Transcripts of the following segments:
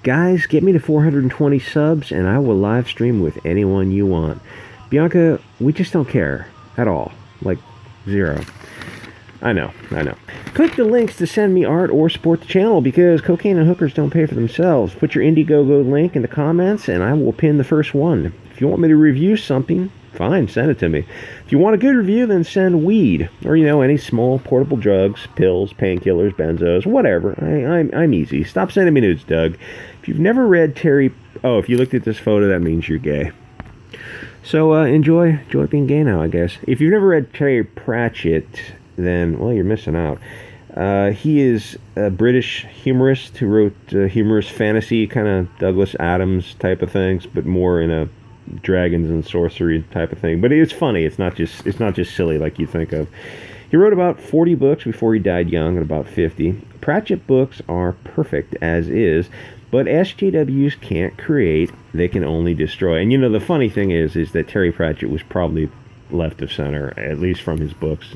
Guys, get me to 420 subs, and I will live stream with anyone you want. Bianca, we just don't care at all. Like, zero. I know. Click the links to send me art or support the channel because cocaine and hookers don't pay for themselves. Put your Indiegogo link in the comments and I will pin the first one. If you want me to review something, fine, send it to me. If you want a good review, then send weed or, any small portable drugs, pills, painkillers, benzos, whatever. I'm easy. Stop sending me nudes, Doug. If you've never read Terry... Oh, if you looked at this photo, that means you're gay. So enjoy being gay now, I guess. If you've never read Terry Pratchett, then, well, you're missing out. He is a British humorist who wrote humorous fantasy, kind of Douglas Adams type of things, but more in a dragons and sorcery type of thing. But it's funny. It's not just silly like you think of. He wrote about 40 books before he died young at about 50. Pratchett books are perfect as is, but SJWs can't create, they can only destroy. And the funny thing is that Terry Pratchett was probably left of center, at least from his books.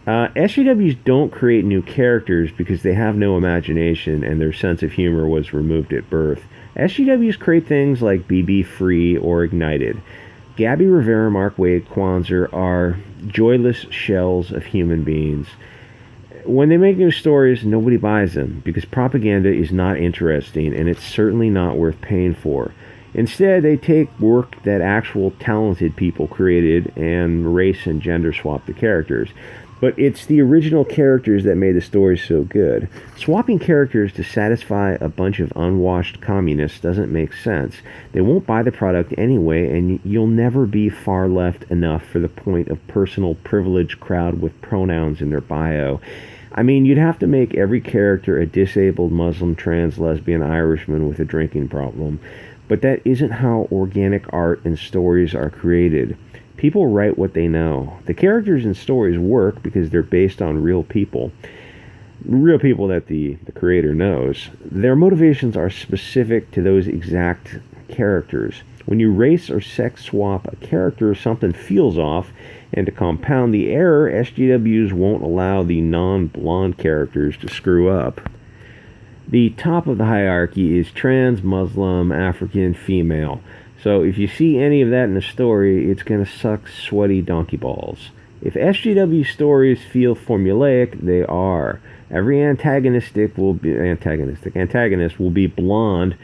SJWs don't create new characters because they have no imagination and their sense of humor was removed at birth. SJWs create things like BB Free or Ignited. Gabby Rivera, Mark Wade, Kwanzaa are joyless shells of human beings. When they make new stories, nobody buys them because propaganda is not interesting and it's certainly not worth paying for. Instead, they take work that actual talented people created and race and gender swap the characters. But it's the original characters that made the story so good. Swapping characters to satisfy a bunch of unwashed communists doesn't make sense. They won't buy the product anyway, and you'll never be far left enough for the point of personal privilege crowd with pronouns in their bio. I mean, you'd have to make every character a disabled Muslim, trans, lesbian, Irishman with a drinking problem. But that isn't how organic art and stories are created. People write what they know. The characters and stories work because they're based on real people that the creator knows. Their motivations are specific to those exact characters. When you race or sex swap a character, something feels off, and to compound the error, SJWs won't allow the non-blonde characters to screw up. The top of the hierarchy is trans, Muslim, African, female. So if you see any of that in the story, it's going to suck sweaty donkey balls. If SJW stories feel formulaic, they are. Every antagonist will be blonde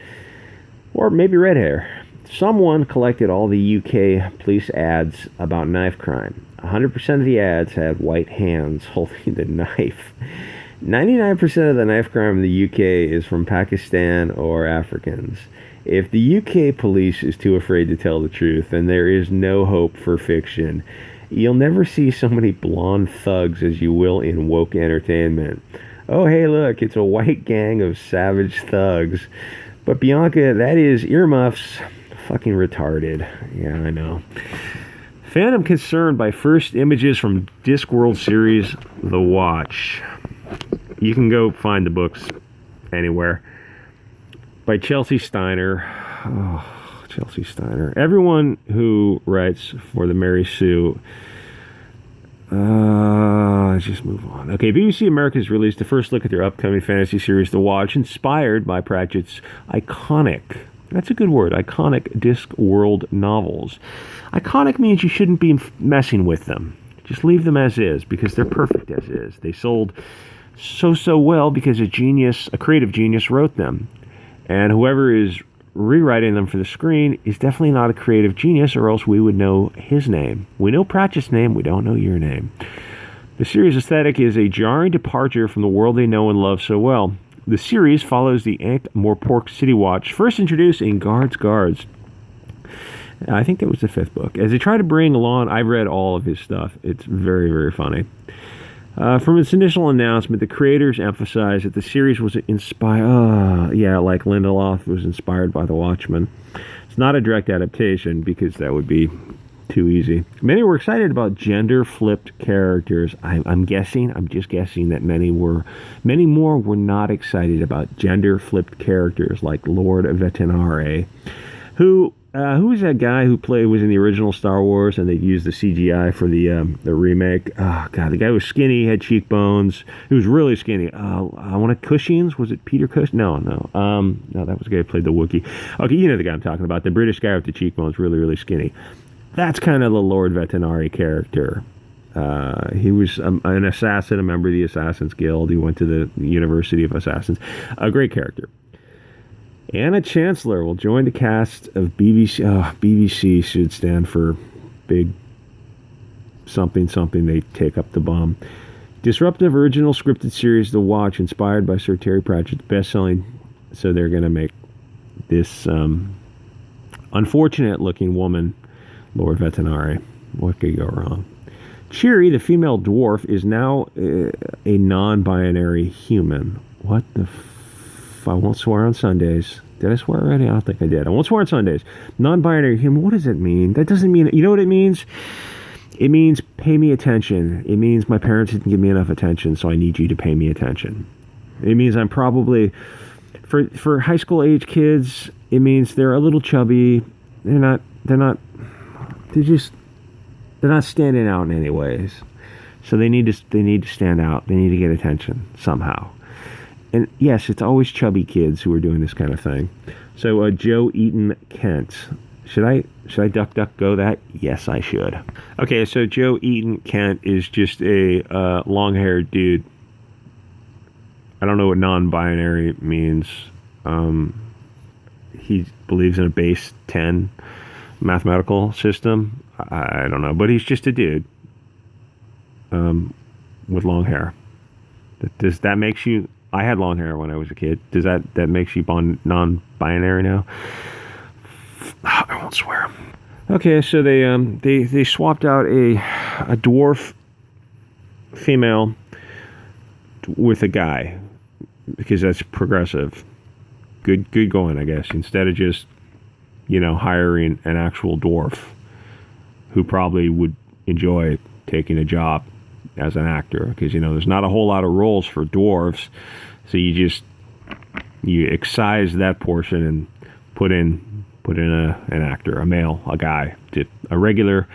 or maybe red hair. Someone collected all the UK police ads about knife crime. 100% of the ads had white hands holding the knife. 99% of the knife crime in the UK is from Pakistan or Africans. If the UK police is too afraid to tell the truth, then there is no hope for fiction. You'll never see so many blonde thugs as you will in woke entertainment. Oh, hey, look, it's a white gang of savage thugs. But Bianca, that is earmuffs. Fucking retarded. Yeah, I know. Phantom concerned by first images from Discworld series The Watch. You can go find the books anywhere. By Chelsea Steiner. Oh, Chelsea Steiner. Everyone who writes for the Mary Sue. Let's just move on. Okay, BBC America's released the first look at their upcoming fantasy series, The Watch, inspired by Pratchett's iconic, that's a good word, iconic Discworld novels. Iconic means you shouldn't be messing with them. Just leave them as is, because they're perfect as is. They sold so well because a creative genius wrote them. And whoever is rewriting them for the screen is definitely not a creative genius, or else we would know his name. We know Pratchett's name, we don't know your name. The series' aesthetic is a jarring departure from the world they know and love so well. The series follows the Ankh-Morpork City Watch, first introduced in Guards. I think that was the 5th book. As they try to bring along, I've read all of his stuff. It's very, very funny. From its initial announcement, the creators emphasized that the series was inspired, like Lindelof was inspired by The Watchmen. It's not a direct adaptation because that would be too easy. Many were excited about gender-flipped characters. I'm just guessing that many more were not excited about gender-flipped characters like Lord Vetinari, who Who was that guy who was in the original Star Wars and they used the CGI for the remake? Oh god, the guy was skinny, had cheekbones. He was really skinny. I want to Cushings. Was it Peter Cushing? No. No, that was the guy who played the Wookiee. Okay, you know the guy I'm talking about. The British guy with the cheekbones, really, really skinny. That's kind of the Lord Vetinari character. He was an assassin, a member of the Assassin's Guild. He went to the University of Assassins. A great character. Anna Chancellor will join the cast of BBC. BBC should stand for big something. They take up the bum. Disruptive original scripted series to watch, inspired by Sir Terry Pratchett's best-selling. So they're going to make this unfortunate-looking woman Lord Vetinari. What could go wrong? Cheery, the female dwarf, is now a non-binary human. What the I won't swear on Sundays. Did I swear already? I don't think I did. I won't swear on Sundays. Non-binary human, what does it mean? That doesn't mean... You know what it means? It means pay me attention. It means my parents didn't give me enough attention, so I need you to pay me attention. It means I'm probably... For high school age kids, it means they're a little chubby. They're not standing out in any ways. So they need to stand out. They need to get attention somehow. And yes, it's always chubby kids who are doing this kind of thing. So Joe Eaton Kent. Should I duck go that? Yes, I should. Okay, so Joe Eaton Kent is just a long-haired dude. I don't know what non-binary means. He believes in a base 10 mathematical system. I don't know, but he's just a dude with long hair. Does that makes you... I had long hair when I was a kid. Does that makes you non-binary now? I won't swear. Okay, so they swapped out a dwarf female with a guy because that's progressive. Good going, I guess. Instead of just hiring an actual dwarf who probably would enjoy taking a job as an actor, because there's not a whole lot of roles for dwarves, so you excise that portion and put in an actor, a male, a guy, a regular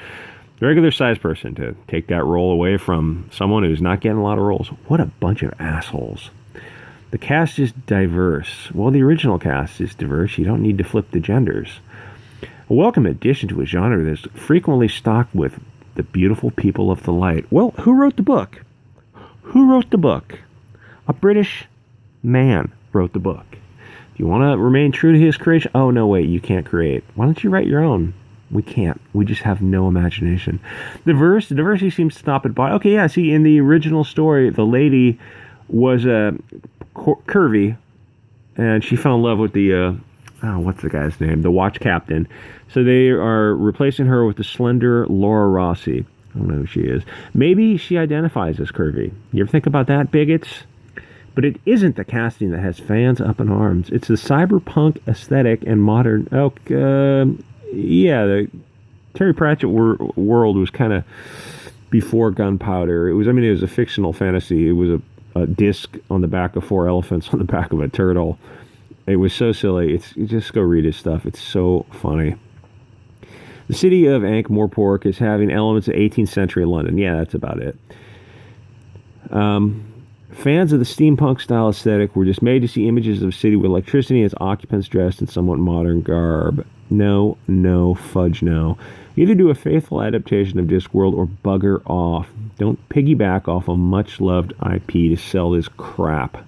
sized person to take that role away from someone who's not getting a lot of roles. What a bunch of assholes. The cast is diverse. Well, the original cast is diverse. You don't need to flip the genders. A welcome addition to a genre that's frequently stocked with the beautiful people of the light. Well, who wrote the book? A British man wrote the book. Do you want to remain true to his creation? Oh, no, wait, you can't create. Why don't you write your own? We can't. We just have no imagination. Diversity seems to stop it by. Okay, yeah, see, in the original story, the lady was curvy, and she fell in love with the... what's the guy's name? The watch captain. So they are replacing her with the slender Laura Rossi. I don't know who she is. Maybe she identifies as curvy. You ever think about that, bigots? But it isn't the casting that has fans up in arms. It's the cyberpunk aesthetic and modern... the Terry Pratchett world was kind of before gunpowder. It was a fictional fantasy. It was a disc on the back of 4 elephants on the back of a turtle. It was so silly. You just go read his stuff. It's so funny. The city of Ankh-Morpork is having elements of 18th century London. Yeah, that's about it. Fans of the steampunk style aesthetic were dismayed to see images of a city with electricity and its occupants dressed in somewhat modern garb. No, fudge no. Either do a faithful adaptation of Discworld or bugger off. Don't piggyback off a much-loved IP to sell this crap.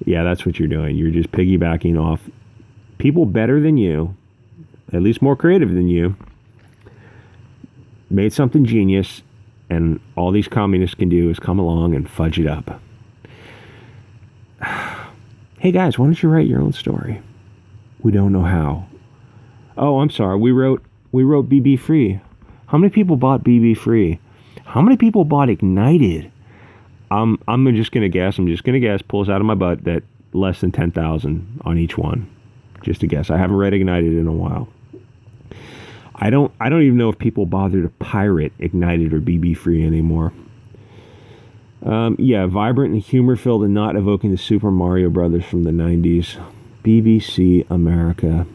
Yeah, that's what you're doing. You're just piggybacking off people better than you, at least more creative than you, made something genius, and all these communists can do is come along and fudge it up. Hey guys, why don't you write your own story? We don't know how. Oh, I'm sorry. We wrote BB Free. How many people bought BB Free? How many people bought Ignited? I'm just gonna guess. Pulls out of my butt that less than 10,000 on each one. Just a guess. I haven't read Ignited in a while. I don't even know if people bother to pirate Ignited or BB Free anymore. Vibrant and humor-filled and not evoking the Super Mario Brothers from the 90s. BBC America.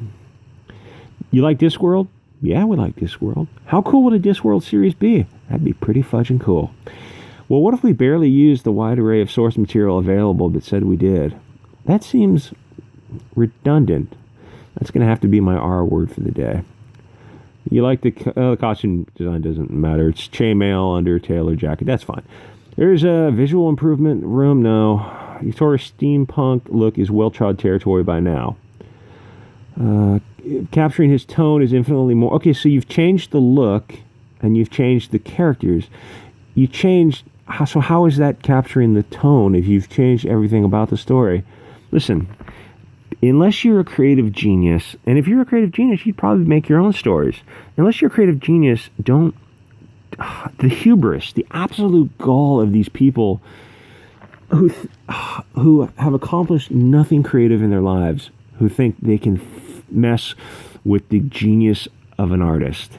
You like Discworld? Yeah, we like Discworld. How cool would a Discworld series be? That'd be pretty fudging cool. Well, what if we barely used the wide array of source material available but said we did? That seems redundant. That's going to have to be my R word for the day. You like the costume design doesn't matter. It's chainmail under tailor jacket. That's fine. There's a visual improvement room. No. Euphoric steampunk look is well-trod territory by now. Capturing his tone is infinitely more... Okay, so you've changed the look and you've changed the characters. You changed... So how is that capturing the tone if you've changed everything about the story? Listen, unless you're a creative genius, and if you're a creative genius, you'd probably make your own stories. Unless you're a creative genius, don't... The hubris, the absolute gall of these people who have accomplished nothing creative in their lives, who think they can mess with the genius of an artist.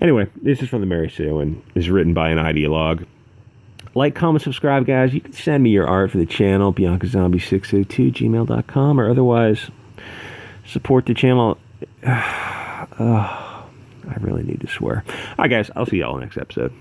Anyway, this is from the Mary Sue and is written by an ideologue. Like, comment, subscribe, guys. You can send me your art for the channel, biancazombie602gmail.com, or otherwise support the channel. I really need to swear. All right, guys, I'll see y'all next episode.